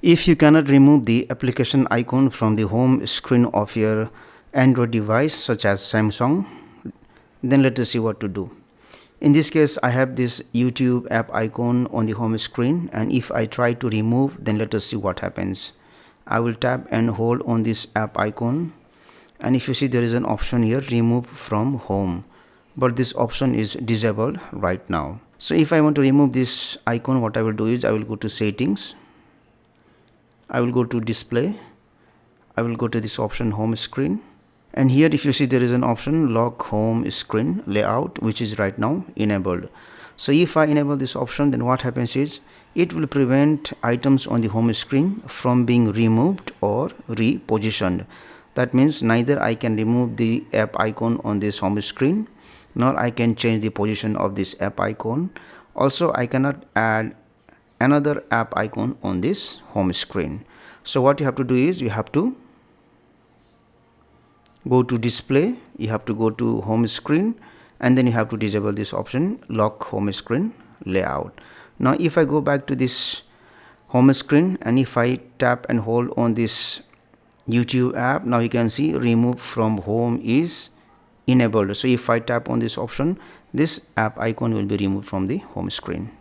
If you cannot remove the application icon from the home screen of your Android device such as Samsung, then let us see what to do. In this case, I have this YouTube app icon on the home screen, and if I try to remove, then let us see what happens. I will tap and hold on this app icon, and if you see, there is an option here, remove from home, but this option is disabled right now. So if I want to remove this icon, what I will do is I will go to settings, I will go to display, I will go to this option home screen, and here if you see, there is an option lock home screen layout, which is right now enabled. So if I enable this option, then what happens is it will prevent items on the home screen from being removed or repositioned. That means neither I can remove the app icon on this home screen, nor I can change the position of this app icon. Also, I cannot add another app icon on this home screen. So what you have to do is you have to go to display, you have to go to home screen, and then you have to disable this option lock home screen layout. Now if I go back to this home screen, and if I tap and hold on this YouTube app, now you can see remove from home is enabled. So if I tap on this option, this app icon will be removed from the home screen.